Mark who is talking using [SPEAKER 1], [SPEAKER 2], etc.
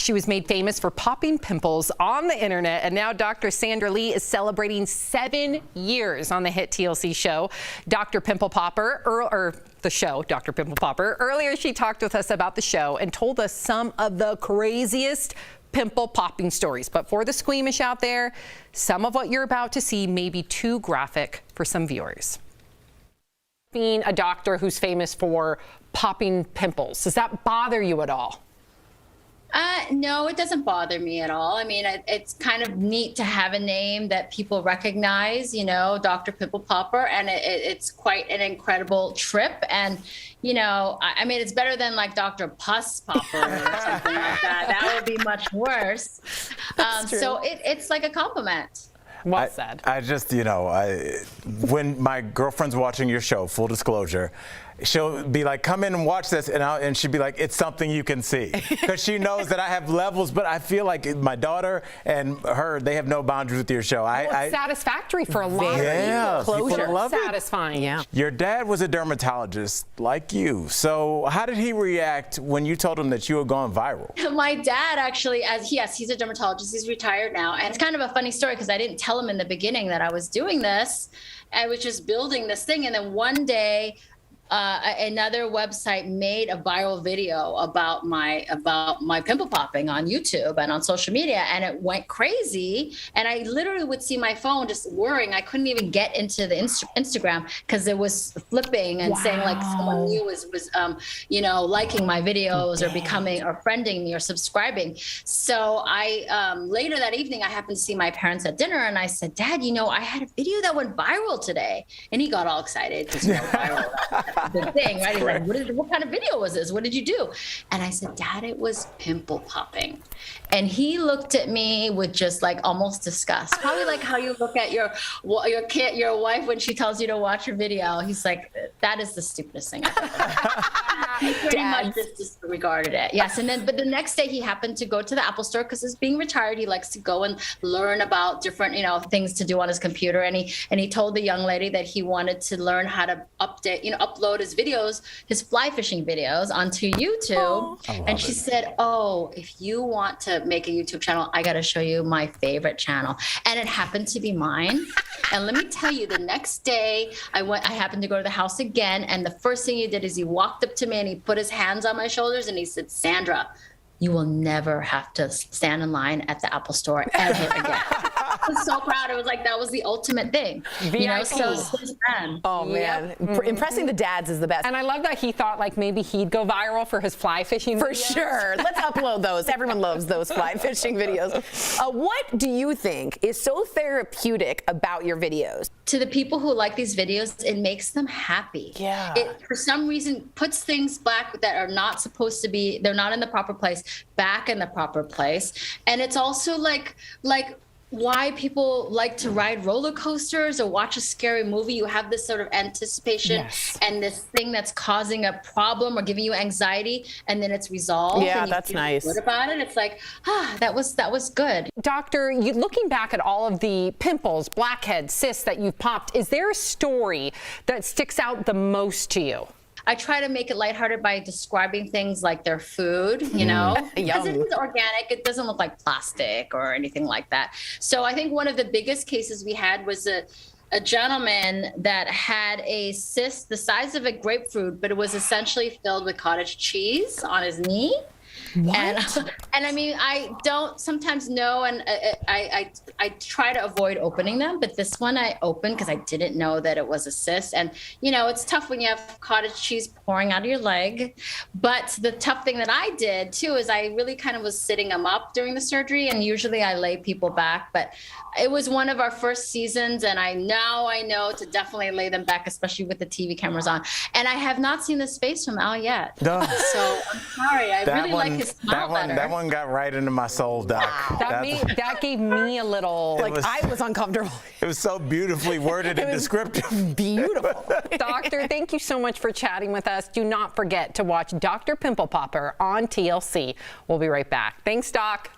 [SPEAKER 1] She was made famous for popping pimples on the internet, and now Dr. Sandra Lee is celebrating 7 years on the hit TLC show, Dr. Pimple Popper, or the show, Dr. Pimple Popper. Earlier, she talked with us about the show and told us some of the craziest pimple popping stories. But for the squeamish out there, some of what you're about to see may be too graphic for some viewers. Being a doctor who's famous for popping pimples, does that bother you at all?
[SPEAKER 2] No, it doesn't bother me at all. I mean, it's kind of neat to have a name that people recognize, you know, Dr. Pimple Popper, and it's quite an incredible trip. And, you know, I mean, it's better than like Dr. Pus Popper or something like that. That would be much worse. So it's like a compliment.
[SPEAKER 1] Well said.
[SPEAKER 3] I just, you know, when my girlfriend's watching your show, full disclosure, she'll be like, come in and watch this, and she'd be like, it's something you can see. Because she knows that I have levels, but I feel like my daughter and her, they have no boundaries with your show.
[SPEAKER 1] It's satisfactory for a lot of people.
[SPEAKER 3] Closure. Love it.
[SPEAKER 1] Satisfying. Yeah.
[SPEAKER 3] Your dad was a dermatologist like you. So how did he react when you told him that you were going viral?
[SPEAKER 2] My dad actually, he's a dermatologist. He's retired now. And it's kind of a funny story because I didn't tell him in the beginning that I was doing this. I was just building this thing. And then one day, another website made a viral video about my pimple popping on YouTube and on social media, and it went crazy. And I literally would see my phone just whirring. I couldn't even get into the Instagram because it was flipping and saying like someone new was you know, liking my videos or becoming or friending me or subscribing. So I later that evening I happened to see my parents at dinner, and I said, Dad, you know, I had a video that went viral today. And he got all excited because you know, viral. The thing, right? He's like, what kind of video was this? What did you do? And I said, Dad, it was pimple popping. And he looked at me with just like almost disgust, probably like how you look at your wife when she tells you to watch a video. He's like, that is the stupidest thing I've ever heard. He pretty much just disregarded it. Yes, but the next day he happened to go to the Apple store because he's being retired. He likes to go and learn about different, you know, things to do on his computer. And he told the young lady that he wanted to learn how to upload his videos, his fly fishing videos onto YouTube. And she said, oh, if you want to make a YouTube channel, I got to show you my favorite channel. And it happened to be mine. And let me tell you, the next day I happened to go to the house again. And the first thing he did is he walked up to me and he put his hands on my shoulders and he said, Sandra, you will never have to stand in line at the Apple store ever again. I was so proud. It was like, that was the ultimate thing. You know, so
[SPEAKER 4] oh man, impressing the dads is the best.
[SPEAKER 1] And I love that he thought like maybe he'd go viral for his fly fishing
[SPEAKER 4] for
[SPEAKER 1] videos.
[SPEAKER 4] Sure. Let's upload those. Everyone loves those fly fishing videos. What do you think is so therapeutic about your videos?
[SPEAKER 2] To the people who like these videos, it makes them happy.
[SPEAKER 4] Yeah.
[SPEAKER 2] It, for some reason, puts things back that are not supposed to be, they're not in the proper place, back in the proper place. And it's also like why people like to ride roller coasters or watch a scary movie. You have this sort of anticipation and this thing that's causing a problem or giving you anxiety, and then it's resolved.
[SPEAKER 4] Yeah,
[SPEAKER 2] and you
[SPEAKER 4] that's
[SPEAKER 2] feel
[SPEAKER 4] nice.
[SPEAKER 2] good about it. It's like, that was good.
[SPEAKER 1] Doctor, looking back at all of the pimples, blackheads, cysts that you've popped, is there a story that sticks out the most to you?
[SPEAKER 2] I try to make it lighthearted by describing things like their food, you know, because it is organic. It doesn't look like plastic or anything like that. So I think one of the biggest cases we had was a gentleman that had a cyst the size of a grapefruit, but it was essentially filled with cottage cheese on his knee.
[SPEAKER 4] What?
[SPEAKER 2] And I mean, I don't sometimes know, and I try to avoid opening them, but this one I opened because I didn't know that it was a cyst. And, you know, it's tough when you have cottage cheese pouring out of your leg. But the tough thing that I did, too, is I really kind of was sitting them up during the surgery, and usually I lay people back. But it was one of our first seasons, and I know to definitely lay them back, especially with the TV cameras on. And I have not seen this face from Al yet. So I'm sorry. I really like his smile better.
[SPEAKER 3] That one got right into my soul, Doc.
[SPEAKER 1] Wow. That gave me a little,
[SPEAKER 4] I was uncomfortable.
[SPEAKER 3] It was so beautifully worded and descriptive.
[SPEAKER 4] Beautiful.
[SPEAKER 1] Doctor, thank you so much for chatting with us. Do not forget to watch Dr. Pimple Popper on TLC. We'll be right back. Thanks, Doc.